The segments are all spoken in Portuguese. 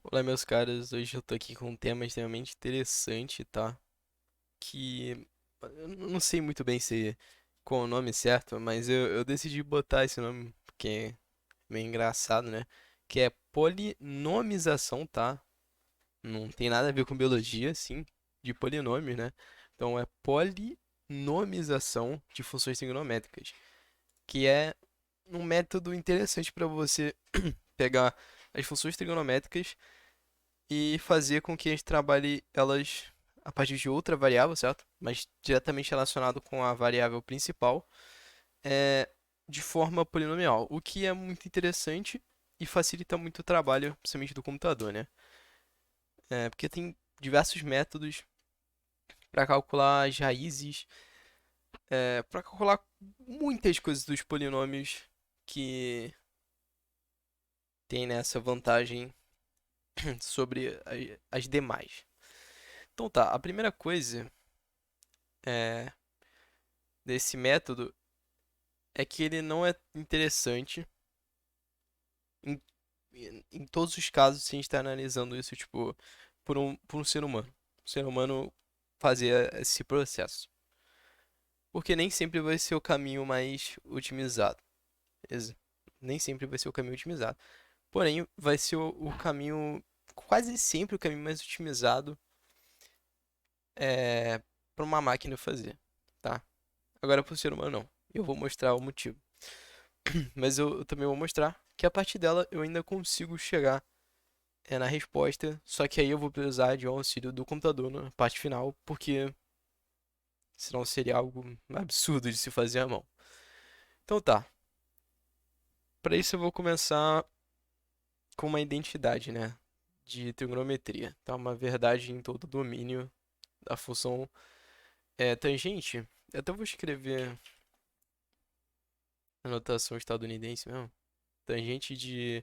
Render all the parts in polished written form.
Olá, meus caras. Hoje eu tô aqui com um tema extremamente interessante, tá? Que eu não sei muito bem se qual é o nome certo, mas eu decidi botar esse nome porque é meio engraçado, né? Que é polinomização, tá? Não tem nada a ver com biologia, sim, de polinômios, né? Então é polinomização de funções trigonométricas, que é um método interessante para você pegar as funções trigonométricas e fazer com que a gente trabalhe elas a partir de outra variável, certo? Mas diretamente relacionado com a variável principal, é, de forma polinomial, o que é muito interessante e facilita muito o trabalho, principalmente do computador, né? Porque tem diversos métodos para calcular as raízes, para calcular muitas coisas dos polinômios que tem nessa vantagem sobre as demais. Então tá, a primeira coisa é, desse método é que ele não é interessante em, em todos os casos se a gente está analisando isso, tipo, por um ser humano. O ser humano fazer esse processo. Porque nem sempre vai ser o caminho mais otimizado. beleza? Nem sempre vai ser o caminho otimizado. Porém, vai ser o caminho, quase sempre o caminho mais otimizado para uma máquina fazer, tá? Agora, para o ser humano, não. Eu vou mostrar o motivo. Mas eu também vou mostrar que a partir dela eu ainda consigo chegar na resposta, só que aí eu vou precisar de um auxílio do computador na parte final, porque senão seria algo absurdo de se fazer à mão. Então tá, para isso eu vou começar com uma identidade, né, de trigonometria. Tá, uma verdade em todo o domínio da função tangente. Eu até vou escrever a notação estadunidense mesmo. Tangente de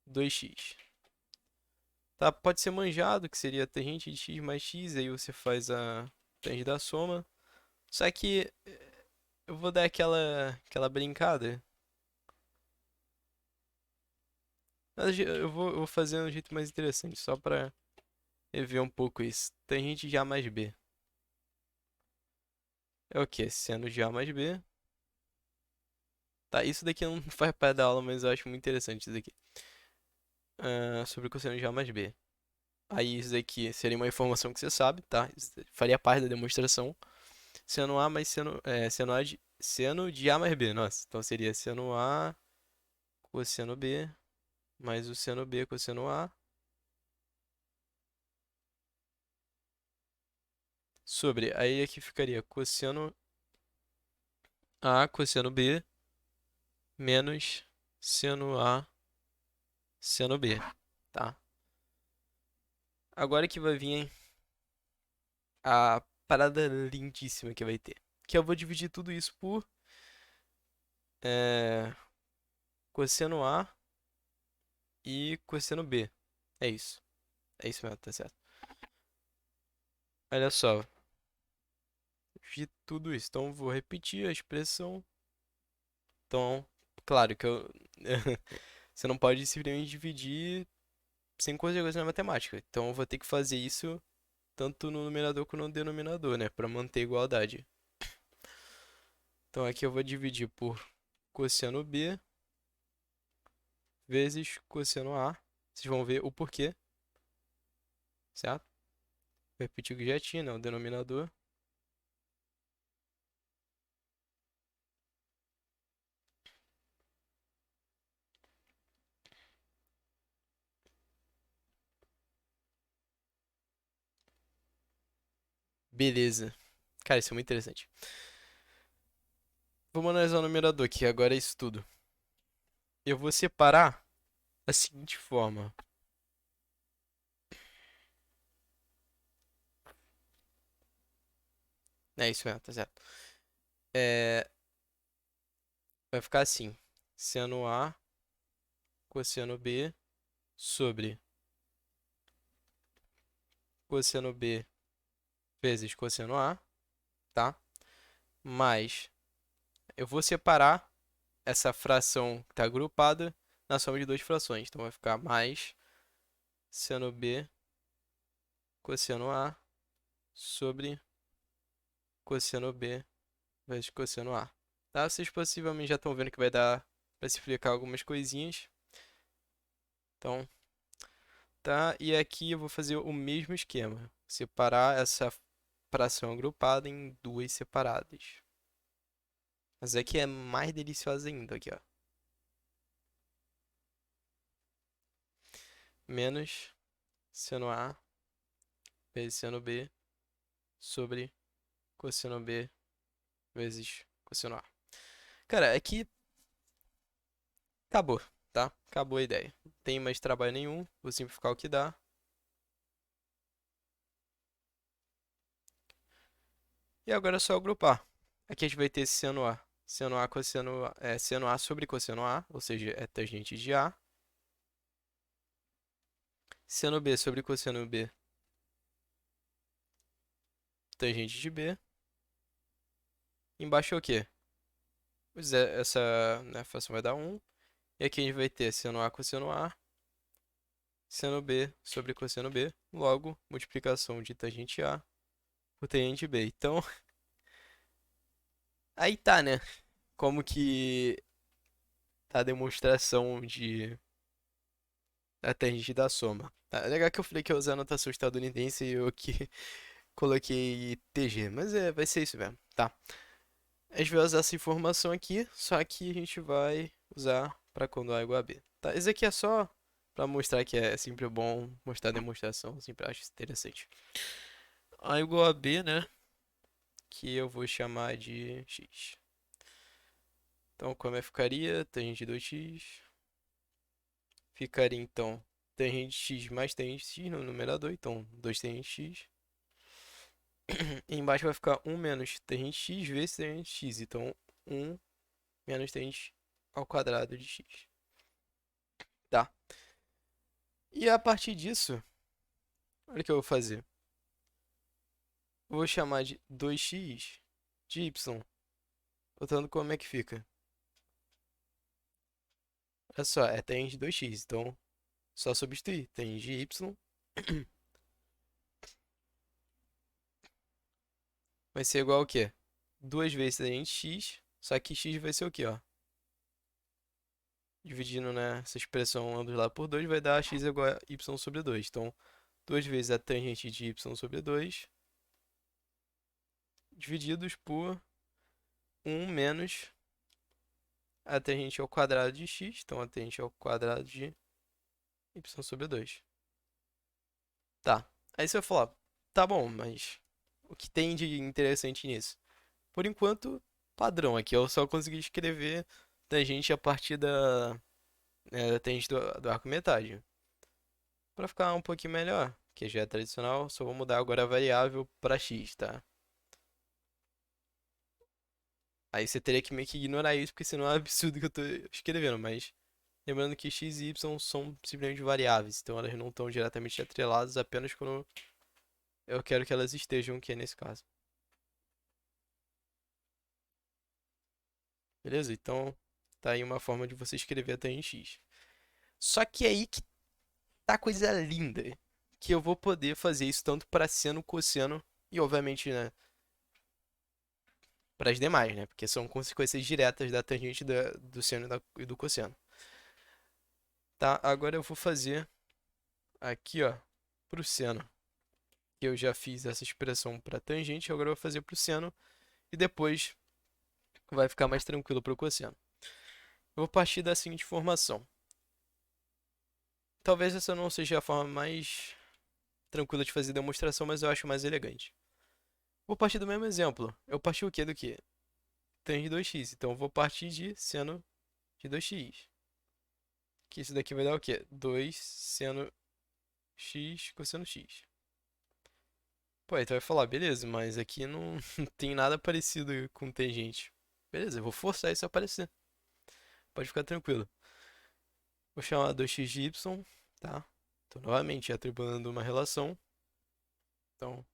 2x. Tá, pode ser manjado, que seria tangente de x mais x, aí você faz a tangente da soma. Só que eu vou dar aquela brincada. Mas eu vou fazer um jeito mais interessante, só pra rever um pouco isso. Tangente de A mais B. É o quê? Seno de A mais B. Tá, isso daqui não faz parte da aula, mas eu acho muito interessante isso daqui. Sobre o cosseno de A mais B. Aí isso daqui seria uma informação que você sabe, tá? Isso faria parte da demonstração. Seno A mais seno A seno de A mais B. Nossa, então seria seno A cosseno B mais o seno B cosseno A sobre. Aí aqui ficaria cosseno A cosseno B menos seno A seno B, tá? Agora que vai vir a parada lindíssima que vai ter. Que eu vou dividir tudo isso por é, cosseno A e cosseno B. É isso. É isso mesmo, tá certo. Olha só, de tudo isso. Então vou repetir a expressão. Então, claro que eu você não pode simplesmente dividir sem consequência na matemática. Então eu vou ter que fazer isso tanto no numerador quanto no denominador, né, para manter a igualdade. Então aqui eu vou dividir por cosseno B vezes cosseno A. Vocês vão ver o porquê, certo? Vou repetir o que já tinha, né? O denominador. Beleza. Cara, isso é muito interessante. Vamos analisar o numerador aqui, agora é isso tudo. Eu vou separar da seguinte forma. É isso mesmo, tá certo. É, vai ficar assim. Seno A cosseno B sobre cosseno B vezes cosseno A, tá? Mais, eu vou separar essa fração que está agrupada na soma de duas frações. Então vai ficar mais seno B cosseno A sobre cosseno B vezes cosseno A. Tá? Vocês possivelmente já estão vendo que vai dar para simplificar algumas coisinhas. Então, tá? E aqui eu vou fazer o mesmo esquema. Separar essa fração agrupada em duas separadas. Mas aqui é mais deliciosa ainda, aqui, ó. Menos seno A vezes seno B sobre cosseno B vezes cosseno A. Cara, aqui acabou, tá? Acabou a ideia. Não tem mais trabalho nenhum. Vou simplificar o que dá. E agora é só agrupar. Aqui a gente vai ter seno A. Seno A, cosseno A, seno A sobre cosseno A, ou seja, é tangente de A. Seno B sobre cosseno B, tangente de B. Embaixo é o quê? Pois é, essa, né, fração vai dar 1. E aqui a gente vai ter seno A cosseno A, seno B sobre cosseno B. Logo, multiplicação de tangente A por tangente B. Então, aí tá, né? Como que tá a demonstração da tangente da soma. Tá, é legal que eu falei que eu usei a notação estadunidense e eu que coloquei TG, mas vai ser isso mesmo, tá? A gente vai usar essa informação aqui, só que a gente vai usar para quando A é igual a B. Tá? Isso aqui é só para mostrar que é sempre bom mostrar a demonstração, sempre acho interessante. A igual a B, né? Que eu vou chamar de x. Então, como é que ficaria? Tangente de 2x. Ficaria, então, tangente de x mais tangente de x no numerador. Então, 2 tangente de x. E embaixo vai ficar 1 menos tangente de x vezes tangente de x. Então, 1 menos tangente ao quadrado de x. Tá? E a partir disso, olha o que eu vou fazer. Eu vou chamar de 2x de y. Botando como é que fica. Olha só, é tangente de 2x. Então, só substituir. Tangente de y vai ser igual ao quê? 2 vezes tangente de x. Só que x vai ser o quê, ó? Dividindo, né, essa expressão ambos lá por 2 vai dar x igual a y sobre 2. Então, 2 vezes a tangente de y sobre 2 divididos por 1 menos a tangente ao quadrado de x. Então, a tangente ao quadrado de y sobre 2. Tá. Aí você vai falar, tá bom, mas o que tem de interessante nisso? Por enquanto, padrão aqui. Eu só consegui escrever tangente a partir da tangente do arco metade. Para ficar um pouquinho melhor, que já é tradicional, só vou mudar agora a variável para x, tá? Aí você teria que meio que ignorar isso, porque senão é um absurdo que eu tô escrevendo, mas lembrando que x e y são simplesmente variáveis, então elas não estão diretamente atreladas apenas quando eu quero que elas estejam, que é nesse caso. Beleza? Então, tá aí uma forma de você escrever até em x. Só que aí que tá a coisa linda, que eu vou poder fazer isso tanto para seno, cosseno e, obviamente, né, para as demais, né? Porque são consequências diretas da tangente do seno e do cosseno. Tá? Agora eu vou fazer aqui, ó, pro seno. Eu já fiz essa expressão para tangente, agora eu vou fazer pro seno e depois vai ficar mais tranquilo para o cosseno. Eu vou partir da seguinte formação. Talvez essa não seja a forma mais tranquila de fazer demonstração, mas eu acho mais elegante. Vou partir do mesmo exemplo. Eu parti o quê do quê? Tan de 2x. Então eu vou partir de seno de 2x. Que isso daqui vai dar o quê? 2 seno x cosseno x. Pô, aí tu vai falar, beleza, mas aqui não, não tem nada parecido com tangente. Beleza, eu vou forçar isso a aparecer. Pode ficar tranquilo. Vou chamar 2x de y, tá? Então, novamente, atribuindo uma relação. Então,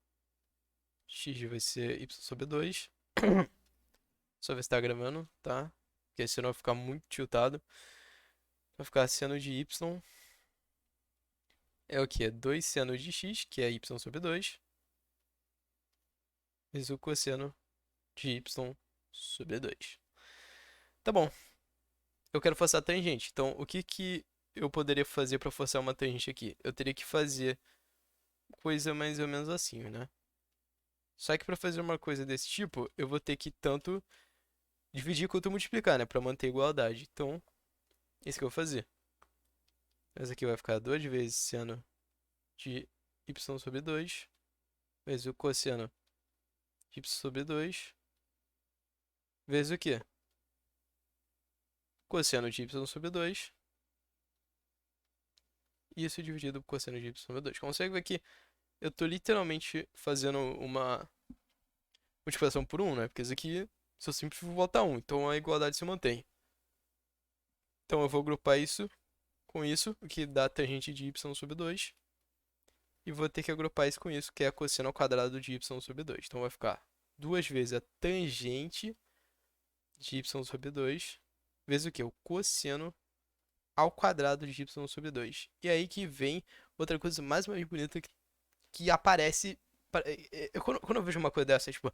x vai ser y sobre 2. Só ver se tá gravando, tá? Porque senão vai ficar muito tiltado. Vai ficar seno de y é o quê? 2 seno de x, que é y sobre 2, vezes o cosseno de y sobre 2. Tá bom, eu quero forçar a tangente. Então, o que que eu poderia fazer para forçar uma tangente aqui? Eu teria que fazer coisa mais ou menos assim, né? Só que para fazer uma coisa desse tipo, eu vou ter que tanto dividir quanto multiplicar, né? Para manter a igualdade. Então, isso que eu vou fazer. Essa aqui vai ficar 2 vezes seno de y sobre 2, vezes o cosseno de y sobre 2, vezes o quê? Cosseno de y sobre 2, isso dividido por cosseno de y sobre 2. Consegue ver que eu tô literalmente fazendo uma multiplicação por 1, né? Porque isso aqui, se eu simples, vou botar 1, então a igualdade se mantém. Então eu vou agrupar isso com isso, o que dá tangente de y sobre 2, e vou ter que agrupar isso com isso, que é a cosseno ao quadrado de y sobre 2. Então vai ficar 2 vezes a tangente de y sobre 2, vezes o quê? O cosseno ao quadrado de y sobre 2. E aí que vem outra coisa mais bonita que aparece. Quando eu vejo uma coisa dessa, tipo,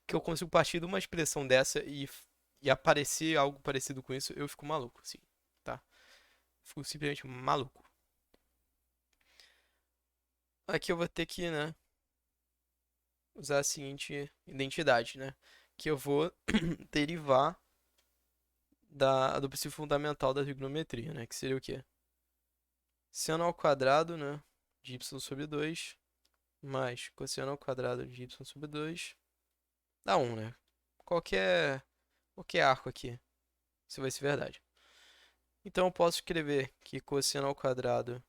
que eu consigo partir de uma expressão dessa e aparecer algo parecido com isso, eu fico maluco, assim, tá? Fico simplesmente maluco. Aqui eu vou ter que, né, usar a seguinte identidade, né? Que eu vou derivar do princípio fundamental da trigonometria, né? Que seria o quê? Seno ao quadrado, né? De y sobre 2 mais cosseno ao quadrado de y sobre 2 dá 1, né? Qualquer, qualquer arco aqui, isso vai ser verdade. Então eu posso escrever que cosseno ao quadrado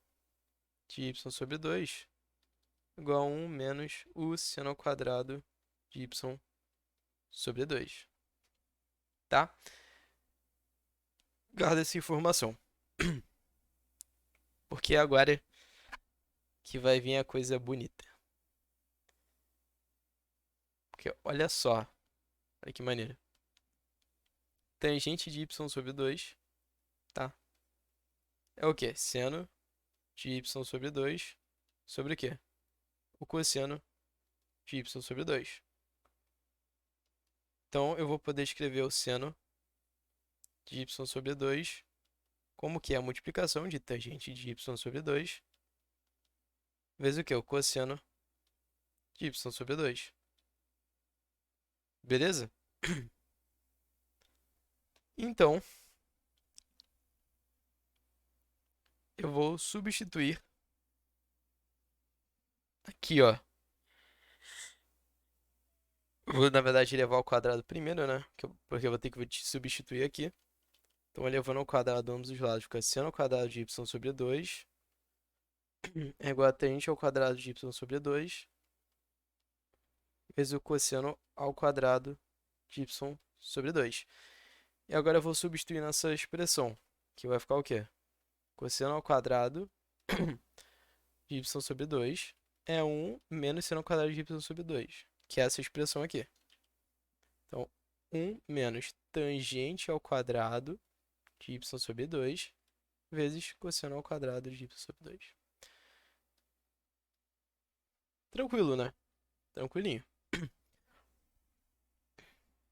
de y sobre 2 igual a 1 menos o seno ao quadrado de y sobre 2, tá? Guarda essa informação, porque é agora que vai vir a coisa bonita. Porque olha só, olha que maneiro. Tangente de y sobre 2, tá? É o quê? Seno de y sobre 2 sobre o quê? O cosseno de y sobre 2. Então eu vou poder escrever o seno de y sobre 2 como que é a multiplicação de tangente de y sobre 2 vezes o quê? O cosseno de y sobre 2. Beleza? Então, eu vou substituir aqui, ó. Eu vou, na verdade, levar ao quadrado primeiro, né? Porque eu vou ter que substituir aqui. Então, elevando ao quadrado ambos os lados, fica seno ao quadrado de y sobre 2 é igual a tangente ao quadrado de y sobre 2 vezes o cosseno ao quadrado de y sobre 2. E agora eu vou substituir nessa expressão, que vai ficar o quê? Cosseno ao quadrado de y sobre 2 é 1 menos seno ao quadrado de y sobre 2, que é essa expressão aqui. Então, 1 menos tangente ao quadrado de y sobre 2 vezes cosseno ao quadrado de y sobre 2. Tranquilo, né? Tranquilinho.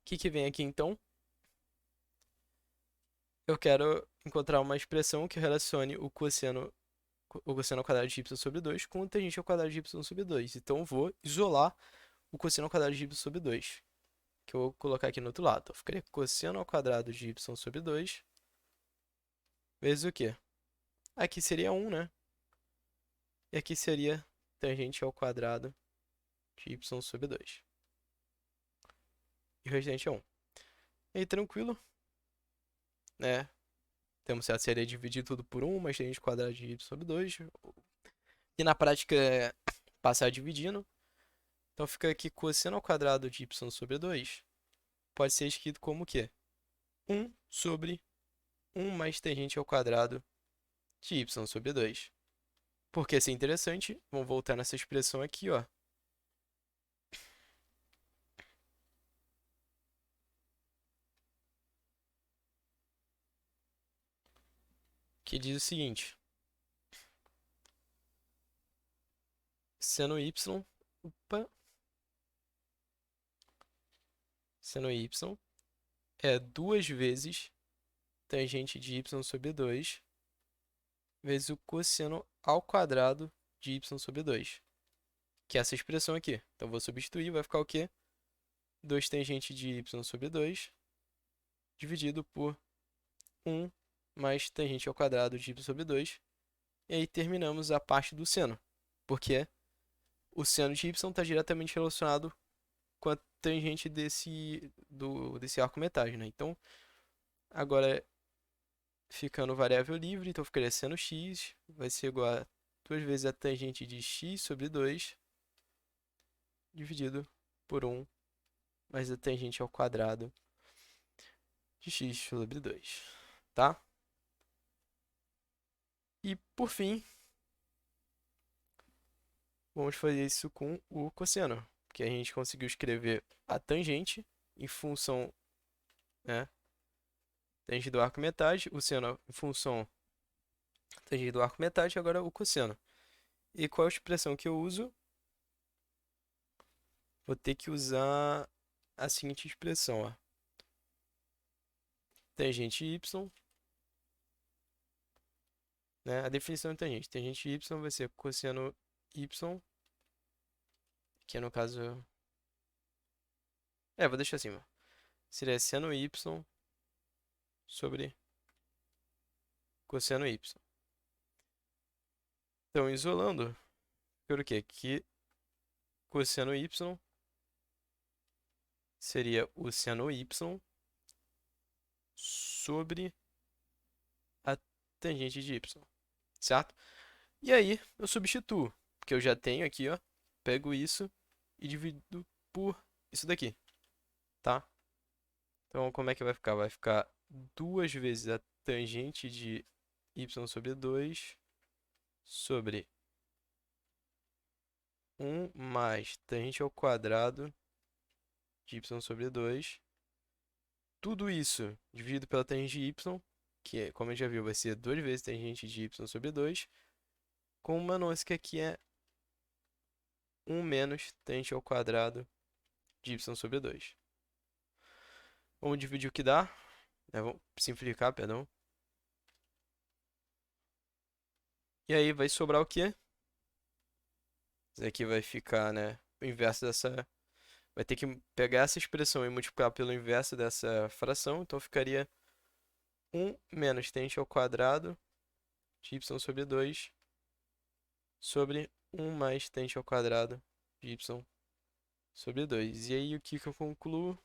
O que que vem aqui então? Eu quero encontrar uma expressão que relacione o cosseno ao quadrado de y sobre 2 com o tangente ao quadrado de y sobre 2. Então eu vou isolar o cosseno ao quadrado de y sobre 2, que eu vou colocar aqui no outro lado. Então, ficaria cosseno ao quadrado de y sobre 2 vezes o quê? Aqui seria 1, né? E aqui seria tangente ao quadrado de y sobre 2. E o restante é 1. E aí, tranquilo, né? Temos a série dividir tudo por 1, mas tangente ao quadrado de y sobre 2. E na prática é passar dividindo. Então fica aqui cosseno ao quadrado de y sobre 2 pode ser escrito como o quê? 1 sobre 1 mais tangente ao quadrado de y sobre 2. Porque isso é interessante, vamos voltar nessa expressão aqui, ó. Que diz o seguinte: seno y, opa, seno y é 2 vezes tangente de y sobre 2 vezes o cosseno ao quadrado de y sobre 2, que é essa expressão aqui. Então, vou substituir, vai ficar o quê? 2 tangente de y sobre 2 dividido por 1 mais tangente ao quadrado de y sobre 2. E aí terminamos a parte do seno, porque o seno de y está diretamente relacionado com a tangente desse arco metade, né? Então, agora ficando variável livre, então ficaria seno x vai ser igual a 2 vezes a tangente de x sobre 2 dividido por 1 mais a tangente ao quadrado de x sobre 2, tá? E por fim, vamos fazer isso com o cosseno, porque a gente conseguiu escrever a tangente em função, né, tangente do arco metade, o seno em função tangente do arco metade, agora o cosseno. E qual a expressão que eu uso? Vou ter que usar a seguinte expressão, ó. Tangente y, né? A definição de tangente. Tangente y vai ser cosseno y, que no caso... vou deixar assim, ó. Seria seno y sobre cosseno y. Então, isolando, fica o quê? Que cosseno y seria o seno y sobre a tangente de y, certo? E aí, eu substituo, porque eu já tenho aqui, ó, pego isso e divido por isso daqui, tá? Então, como é que vai ficar? Vai ficar 2 vezes a tangente de y sobre 2 sobre 1 mais tangente ao quadrado de y sobre 2. Tudo isso dividido pela tangente de y, que, como a gente já viu, vai ser 2 vezes tangente de y sobre 2, com uma nuance que aqui é 1 menos tangente ao quadrado de y sobre 2. Vamos dividir o que dá, né? Vamos simplificar, perdão. E aí vai sobrar o quê? Isso aqui vai ficar, né, o inverso dessa... Vai ter que pegar essa expressão e multiplicar pelo inverso dessa fração. Então ficaria 1 menos tangente ao quadrado de y sobre 2 sobre 1 mais tangente ao quadrado de y sobre 2. E aí o que eu concluo?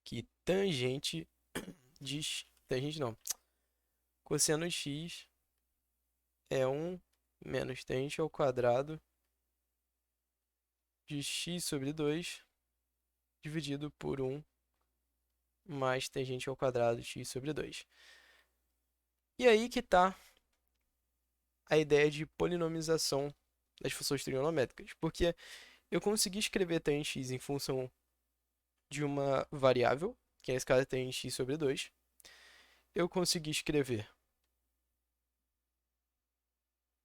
Que tangente de... Tangente não. Cosseno x é 1 menos tangente ao quadrado de x sobre 2 dividido por 1 mais tangente ao quadrado de x sobre 2. E aí que está a ideia de polinomização das funções trigonométricas, porque eu consegui escrever tangente x em função de uma variável, que nesse caso é tangente x sobre 2. Eu consegui escrever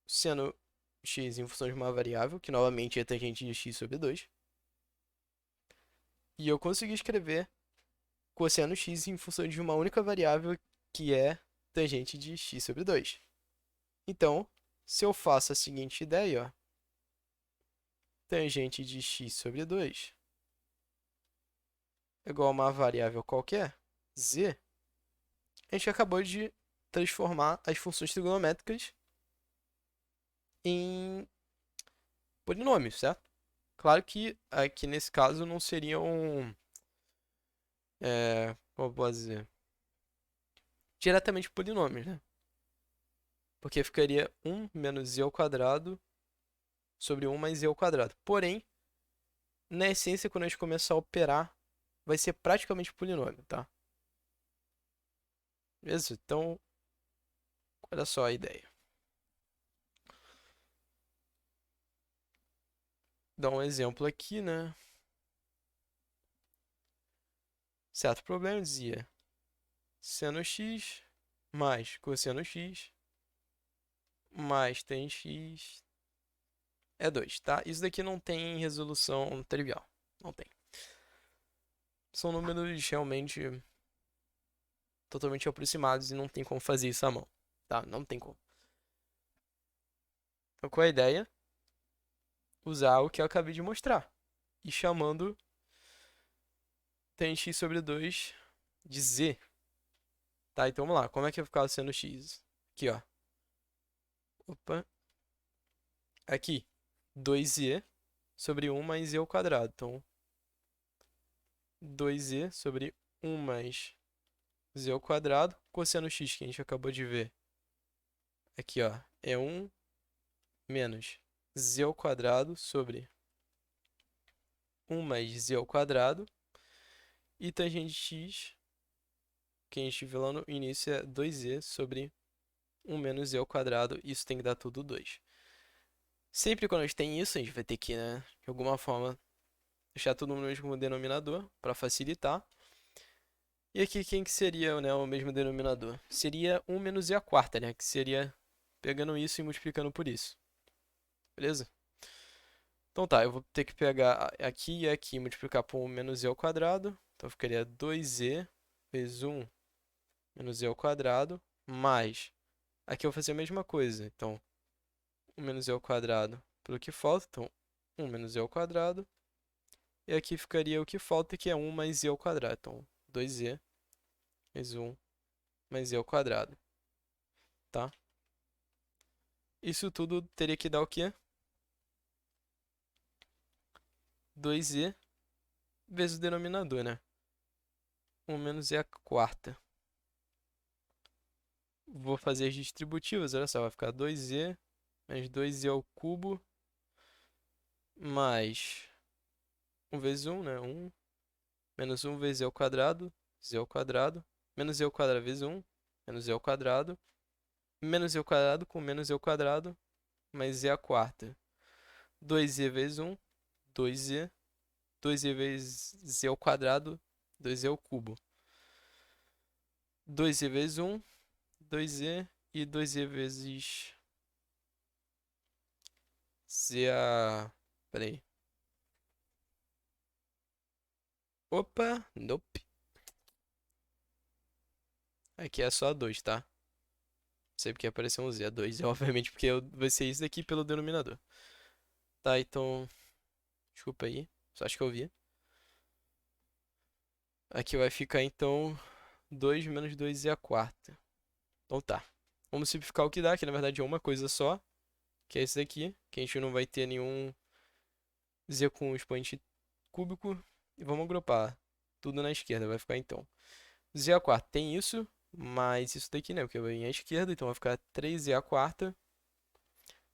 seno x em função de uma variável, que novamente é tangente de x sobre 2. E eu consegui escrever cosseno x em função de uma única variável, que é tangente de x sobre 2. Então, se eu faço a seguinte ideia, ó, tangente de x sobre 2 é igual a uma variável qualquer, z, a gente acabou de transformar as funções trigonométricas em polinômios, certo? Claro que aqui nesse caso não seriam, como eu posso dizer, diretamente polinômios, né? Porque ficaria 1 menos z ao quadrado sobre 1 mais z ao quadrado. Porém, na essência, quando a gente começar a operar, vai ser praticamente polinômio, tá? Beleza? Então, olha só a ideia. Dá um exemplo aqui, né? Certo problema dizia seno x mais cosseno x mais tan x é 2, tá? Isso daqui não tem resolução trivial. Não tem. São números realmente totalmente aproximados e não tem como fazer isso à mão, tá? Não tem como. Então, qual é a ideia? Usar o que eu acabei de mostrar. E chamando tan x sobre 2 de z. Tá, então vamos lá. Como é que vai ficar o seno x? Aqui, ó. Opa. Aqui. 2z sobre 1 mais z ao quadrado. Então, 2z sobre 1 mais z ao quadrado. Cosseno x que a gente acabou de ver. Aqui, ó. É 1 menos z ao quadrado sobre 1 mais z ao quadrado. E tangente x, que a gente viu lá no início, é 2z sobre 1 menos z ao quadrado. Isso tem que dar tudo 2. Sempre quando a gente tem isso, a gente vai ter que, né, de alguma forma, deixar tudo no mesmo denominador para facilitar. E aqui quem que seria, né, o mesmo denominador? Seria 1 menos z a quarta, né? Que seria pegando isso e multiplicando por isso. Beleza? Então tá, eu vou ter que pegar aqui e aqui e multiplicar por 1 menos z ao quadrado. Então ficaria 2z vezes 1 menos z ao quadrado, mais... Aqui eu vou fazer a mesma coisa. Então, 1 menos z ao quadrado pelo que falta. Então, 1 menos z ao quadrado. E aqui ficaria o que falta, que é 1 mais z ao quadrado. Então, 2z vezes 1 mais z ao quadrado. Tá? Isso tudo teria que dar o quê? 2z vezes o denominador, né? 1 menos z a quarta. Vou fazer as distributivas, olha só, vai ficar 2z mais 2z ao cubo mais 1 vezes 1, né? 1 menos 1 vezes z ao quadrado, z ao quadrado, menos z ao quadrado vezes 1, menos z ao quadrado, menos z ao quadrado com menos z ao quadrado, mais z a quarta. 2z vezes 1, 2z, 2z vezes z ao quadrado, 2z ao cubo. 2z vezes 1, 2z e 2z vezes z a... Peraí. Opa, nope. Aqui é só 2, tá? Não sei porque apareceu um z, é 2. É obviamente porque vai ser isso daqui pelo denominador. Tá, então... Desculpa aí, só acho que eu vi. Aqui vai ficar então 2 menos 2z a quarta. Então tá. Vamos simplificar o que dá, que na verdade é uma coisa só, que é esse daqui, que a gente não vai ter nenhum z com expoente cúbico. E vamos agrupar tudo na esquerda, vai ficar então z a quarta tem isso, mais isso daqui, né, porque vai vir à esquerda, então vai ficar 3z a quarta.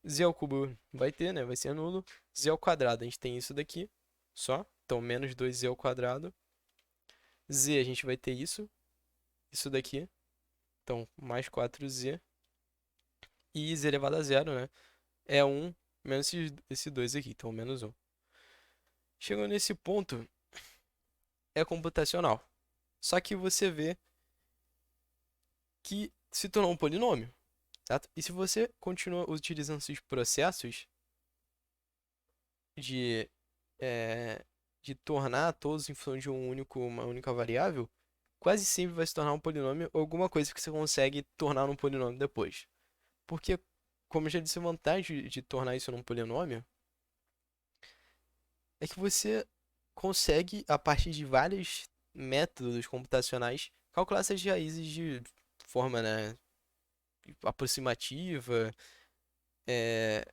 Z ao cubo vai ter, né, vai ser nulo. Z ao quadrado, a gente tem isso daqui, só. Então menos 2z ao quadrado. Z a gente vai ter isso daqui. Então, mais 4z. E z elevado a zero, né? É 1 menos esse 2 aqui. Então, menos 1. Chegando nesse ponto, é computacional. Só que você vê que se tornou um polinômio. Certo? E se você continua utilizando esses processos de, eh, de tornar todos em função de uma única variável, quase sempre vai se tornar um polinômio ou alguma coisa que você consegue tornar um polinômio depois. Porque, como eu já disse, a vantagem de tornar isso num polinômio é que você consegue, a partir de vários métodos computacionais, calcular essas raízes de forma, né, aproximativa, é,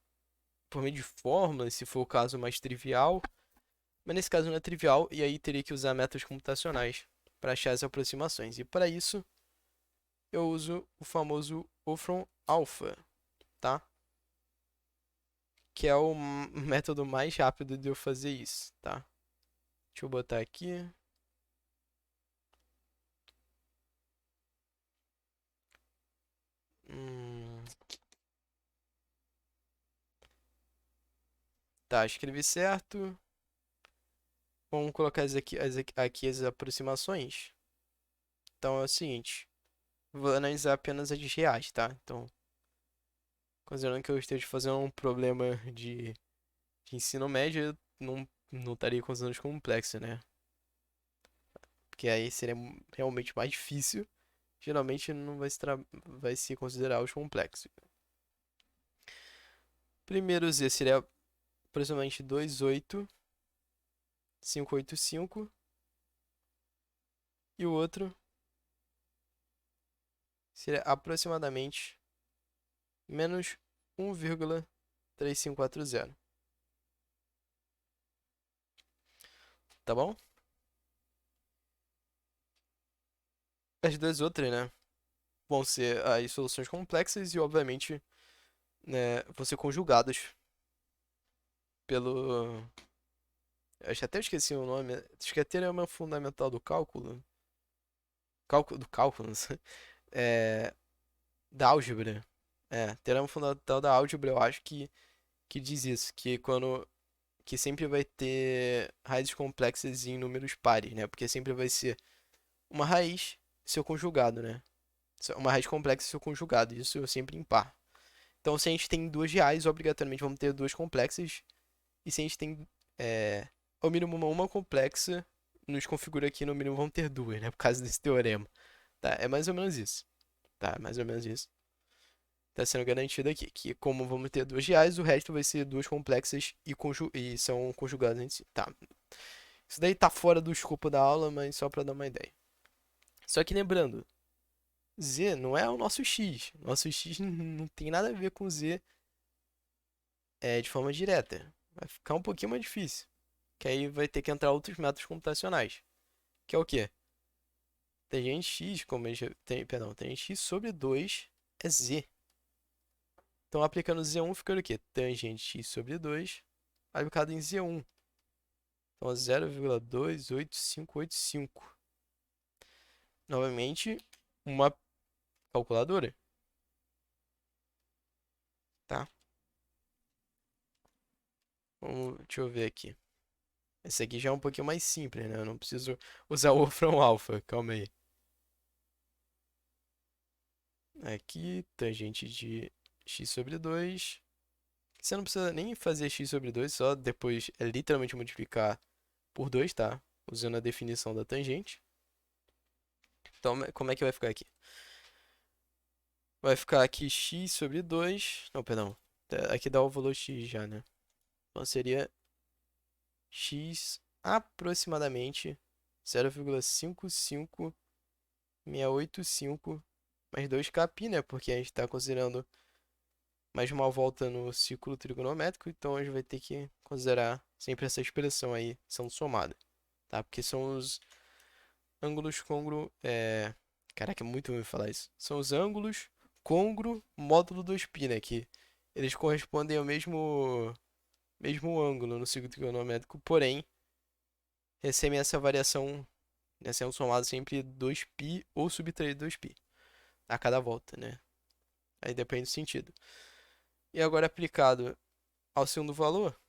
por meio de fórmulas, se for o caso mais trivial. Mas nesse caso não é trivial, e aí teria que usar métodos computacionais para achar as aproximações. E para isso, eu uso o famoso Wolfram Alpha, tá? Que é o método mais rápido de eu fazer isso, tá? Deixa eu botar aqui. Hum, tá, escrevi certo. Vamos colocar aqui as aproximações. Então é o seguinte, vou analisar apenas as reais, tá? Então, considerando que eu esteja fazendo um problema de ensino médio, eu não estaria considerando isso complexo, né? Porque aí seria realmente mais difícil. Geralmente não vai se considerar os complexos. Primeiro Z seria aproximadamente 28585 e o outro seria aproximadamente menos 1,3540. Tá bom? As duas outras, né, vão ser as soluções complexas e, obviamente, né, vão ser conjugadas pelo. Eu até esqueci o nome. Acho que é teorema fundamental do cálculo. Cálculo do cálculo, não sei. É, da álgebra. É, teorema fundamental da álgebra, eu acho que diz isso, que sempre vai ter raízes complexas em números pares, né? Porque sempre vai ser uma raiz e seu conjugado, né? Uma raiz complexa e seu conjugado, isso sempre em par. Então, se a gente tem duas reais, obrigatoriamente vamos ter duas complexas. E se a gente tem, ao mínimo uma complexa, nos configura aqui no mínimo vamos ter duas, né? Por causa desse teorema. Tá? É mais ou menos isso. Tá? É mais ou menos isso. Tá sendo garantido aqui. Que como vamos ter duas reais, o resto vai ser duas complexas e são conjugadas entre si. Tá? Isso daí tá fora do escopo da aula, mas só pra dar uma ideia. Só que lembrando, Z não é o nosso X. Nosso X não tem nada a ver com Z de forma direta. Vai ficar um pouquinho mais difícil. Que aí vai ter que entrar outros métodos computacionais. Que é o quê? Tangente x, como a gente tem, perdão, tangente x sobre 2 é z. Então, aplicando z1, fica o quê? Tangente x sobre 2 aplicado em z1. Então, 0,28585. Novamente, uma calculadora, tá? Deixa eu ver aqui. Esse aqui já é um pouquinho mais simples, né? Eu não preciso usar o wolfram alpha. Calma aí. Aqui, tangente de x sobre 2. Você não precisa nem fazer x sobre 2, só depois é literalmente multiplicar por 2, tá? Usando a definição da tangente. Então, como é que vai ficar aqui? Vai ficar aqui x sobre 2. Não, perdão. Aqui dá o valor x já, né? Então seria x aproximadamente 0,55685 mais 2 π, né? Porque a gente está considerando mais uma volta no ciclo trigonométrico, então a gente vai ter que considerar sempre essa expressão aí sendo somada, tá? Porque são os ângulos congru... Caraca, é muito ruim falar isso. São os ângulos congru módulo 2π, né? Que eles correspondem ao mesmo ângulo no ciclo trigonométrico, porém recebem essa variação, né, sendo somado sempre 2π ou subtraído 2π a cada volta, né? Aí depende do sentido. E agora aplicado ao segundo valor,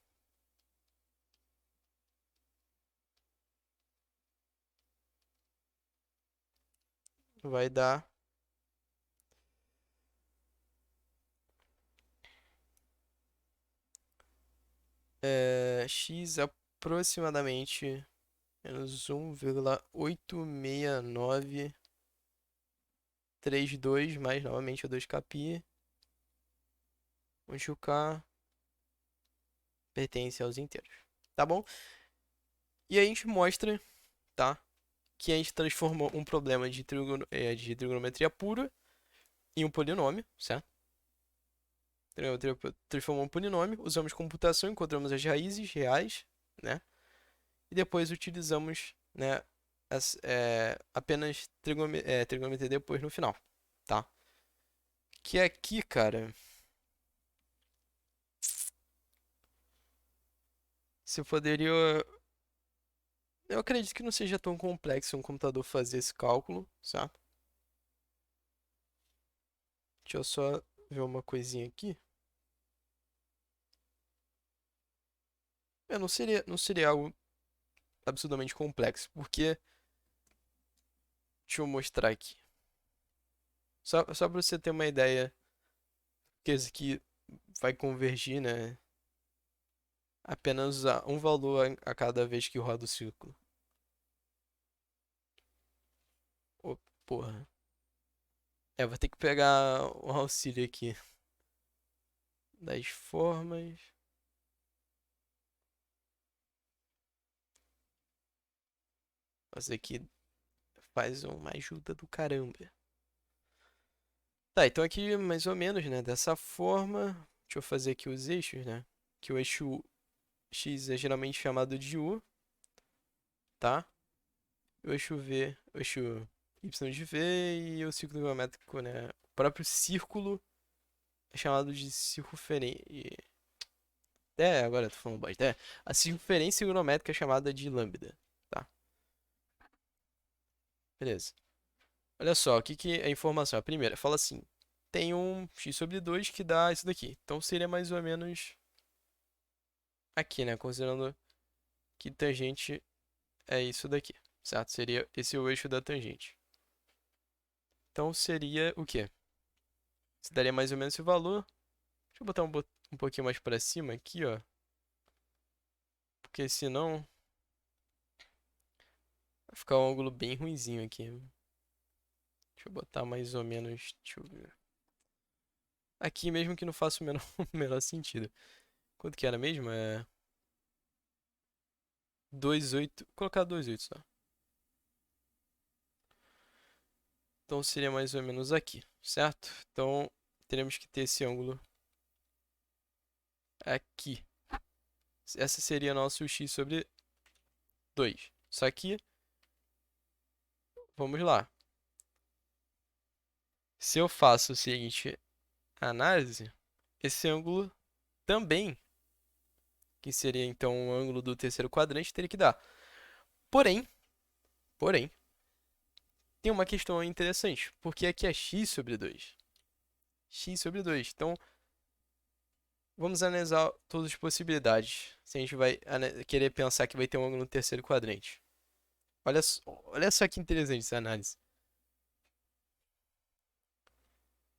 vai dar x aproximadamente menos 1,86932 mais novamente o 2π, onde o k pertence aos inteiros. Tá bom? E aí a gente mostra, tá? Que a gente transformou um problema de trigonometria pura em um polinômio, certo? Transformou um polinômio, usamos computação, encontramos as raízes reais, né? E depois utilizamos, né, apenas trigonometria depois no final, tá? Que aqui, cara, você poderia. Eu acredito que não seja tão complexo um computador fazer esse cálculo, certo? Deixa eu só ver uma coisinha aqui. Não seria algo absurdamente complexo, porque. Deixa eu mostrar aqui. Só para você ter uma ideia, que esse aqui vai convergir, né? Apenas um valor a cada vez que roda o círculo. Ô, porra. Vou ter que pegar um auxílio aqui das formas. Fazer aqui faz uma ajuda do caramba. Tá, então aqui mais ou menos, né? Dessa forma. Deixa eu fazer aqui os eixos, né? Que o eixo X é geralmente chamado de U, tá? O eixo V, o eixo Y de V e o círculo geométrico, né? O próprio círculo é chamado de circunferência. Agora eu tô falando bosta. A circunferência geométrica é chamada de lambda, tá? Beleza. Olha só, o que que é a informação? A primeira fala assim: tem um x sobre 2 que dá isso daqui. Então seria mais ou menos aqui, né? Considerando que tangente é isso daqui, certo? Seria esse o eixo da tangente. Então seria o quê? Se daria mais ou menos esse valor. Deixa eu botar um pouquinho mais para cima aqui, ó. Porque senão vai ficar um ângulo bem ruinzinho aqui. Deixa eu botar mais ou menos. Deixa eu ver. Aqui mesmo que não faça o menor, o menor sentido. Quanto que era mesmo? 2,8. Vou colocar 2,8 só. Então seria mais ou menos aqui, certo? Então teremos que ter esse ângulo aqui. Essa seria nosso x sobre 2. Só que, vamos lá. Se eu faço o seguinte análise, esse ângulo também, que seria então o ângulo do terceiro quadrante, teria que dar. Porém, tem uma questão interessante, porque aqui é x sobre 2. X sobre 2. Então, vamos analisar todas as possibilidades. Se a gente vai querer pensar que vai ter um ângulo no terceiro quadrante. Olha só que interessante essa análise.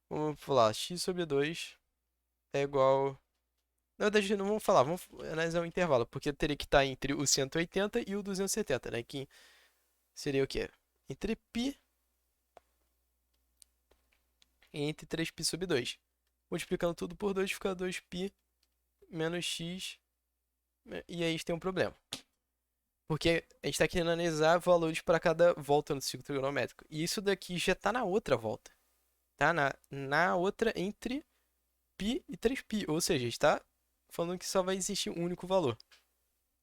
Vamos falar, x sobre 2 é igual... Na verdade, não vamos falar, vamos analisar o intervalo, porque teria que estar entre o 180 e o 270, né? Que seria o quê? Entre π e entre 3π sobre 2. Multiplicando tudo por 2 fica 2π menos x, e aí a gente tem um problema. Porque a gente está querendo analisar valores para cada volta no ciclo trigonométrico. E isso daqui já está na outra volta. Tá? Na outra entre π e 3π. Ou seja, a gente está falando que só vai existir um único valor.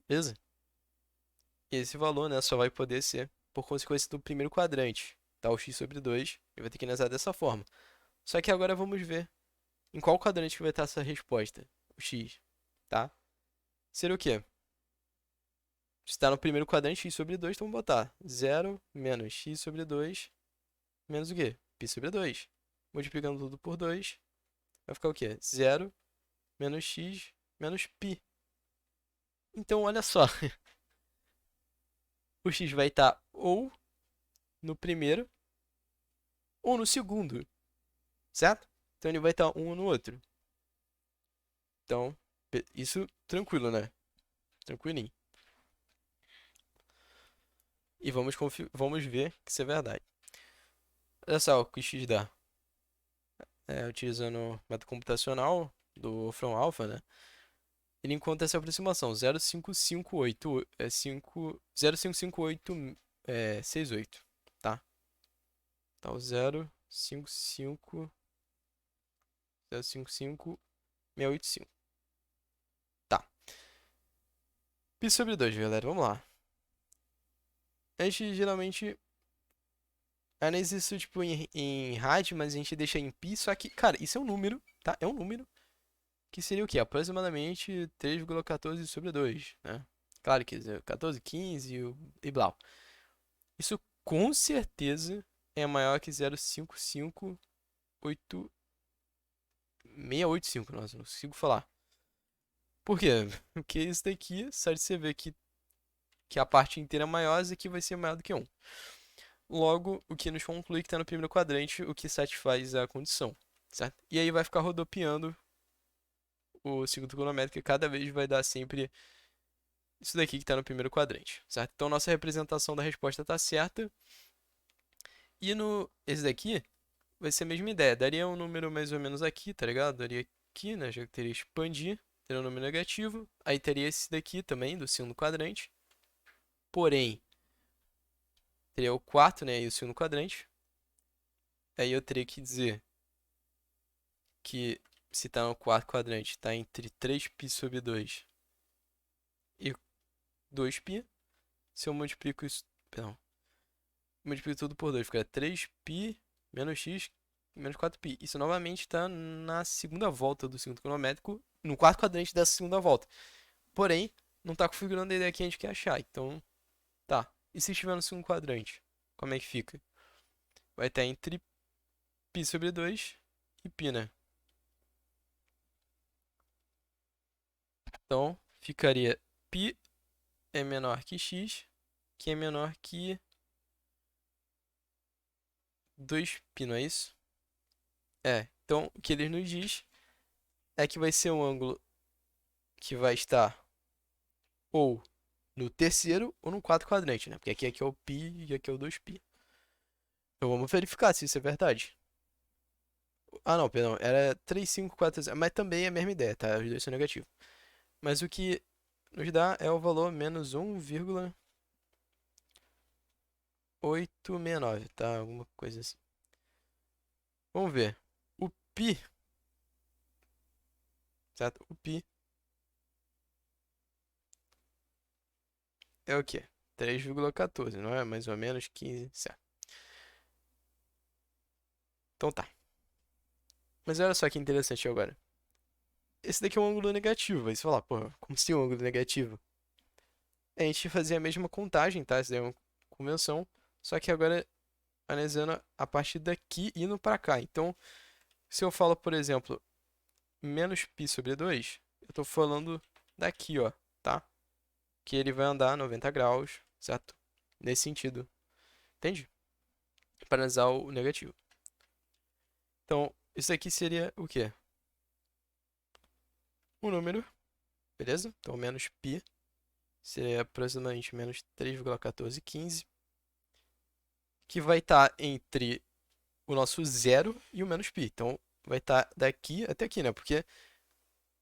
Beleza? E esse valor, né, só vai poder ser por consequência do primeiro quadrante. Tá? O x sobre 2. Eu vou ter que analisar dessa forma. Só que agora vamos ver em qual quadrante que vai estar essa resposta. O x. Tá? Seria o quê? Se está no primeiro quadrante, x sobre 2, então vamos botar 0 menos x sobre 2 menos o quê? Π sobre 2. Multiplicando tudo por 2, vai ficar o quê? 0 menos x menos π. Então, olha só. O x vai estar ou no primeiro ou no segundo, certo? Então, ele vai estar um no outro. Então, isso tranquilo, né? Tranquilinho. E vamos ver que isso é verdade. Olha só o que o x dá. Utilizando o método computacional do Wolfram Alpha, né? Ele encontra essa aproximação, 0,5558, 0,558, 68, tá? Então, 0,55685. Tá. Pi sobre 2, galera, vamos lá. A gente geralmente analisa isso tipo em rádio, mas a gente deixa em pi, só que, cara, isso é um número, tá? É um número que seria o quê? Aproximadamente 3,14 sobre 2, né? Claro que 14, 15 e blá. Isso com certeza é maior que 0,558,685. Nossa, não consigo falar. Por quê? Porque isso daqui, só de você ver que a parte inteira é maior, isso aqui vai ser maior do que 1. Logo, o que nos conclui que está no primeiro quadrante, o que satisfaz a condição, certo? E aí vai ficar rodopiando o segundo trigonométrico e cada vez vai dar sempre isso daqui que está no primeiro quadrante, certo? Então nossa representação da resposta está certa. E no esse daqui vai ser a mesma ideia. Daria um número mais ou menos aqui, tá ligado? Daria aqui, né? Já que teria expandir, teria um número negativo. Aí teria esse daqui também, do segundo quadrante. Porém, teria o quarto, né? E o segundo quadrante. Aí eu teria que dizer que se está no quarto quadrante, está entre 3π sobre 2 e 2π. Se eu multiplico isso. Perdão. Multiplico tudo por 2, fica 3π menos x menos 4π. Isso novamente está na segunda volta do segundo trigonométrico, no quarto quadrante dessa segunda volta. Porém, não está configurando a ideia que a gente quer achar. Então, tá. E se estiver no segundo quadrante, como é que fica? Vai estar entre π sobre 2 e π, né? Então, ficaria π é menor que x, que é menor que 2π, não é isso? É, então o que ele nos diz é que vai ser um ângulo que vai estar ou no terceiro ou no quarto quadrante, né? Porque aqui é o π e aqui é o 2π. Então vamos verificar se isso é verdade. Ah, não, perdão, era 3, 5, 4, 0, mas também é a mesma ideia, tá? Os dois são negativos. Mas o que nos dá é o valor menos 1,869, tá? Alguma coisa assim. Vamos ver. O π, certo? O π é o quê? 3,14, não é? Mais ou menos 15, certo? Então tá. Mas olha só que interessante agora. Esse daqui é um ângulo negativo. Aí você fala, pô, como se um ângulo negativo? A gente fazia a mesma contagem, tá? Isso daí é uma convenção. Só que agora analisando a partir daqui indo para cá. Então, se eu falo, por exemplo, menos π sobre 2, eu estou falando daqui, ó, tá? Que ele vai andar 90 graus, certo? Nesse sentido. Entende? Para analisar o negativo. Então, isso aqui seria o quê? Um número, beleza? Então, menos π seria aproximadamente menos 3,1415, que vai estar entre o nosso zero e o menos π. Então, vai estar daqui até aqui, né? Porque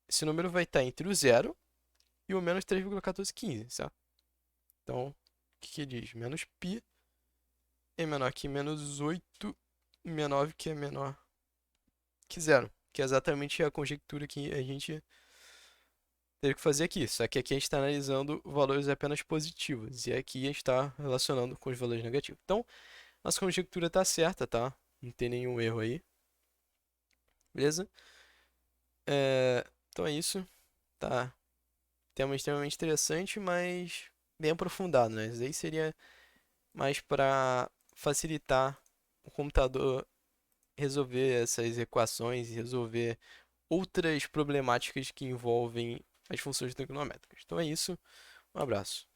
esse número vai estar entre o zero e o menos 3,1415, certo? Então, o que diz? Menos π é menor que menos 8, menor que é menor que zero, que é exatamente a conjectura que a gente teve que fazer aqui. Só que aqui a gente está analisando valores apenas positivos, e aqui a gente está relacionando com os valores negativos. Então, nossa conjectura está certa, tá? Não tem nenhum erro aí. Beleza? Então é isso, tá? Tema extremamente interessante, mas bem aprofundado, né? Isso aí seria mais para facilitar o computador resolver essas equações e resolver outras problemáticas que envolvem as funções trigonométricas. Então é isso, um abraço.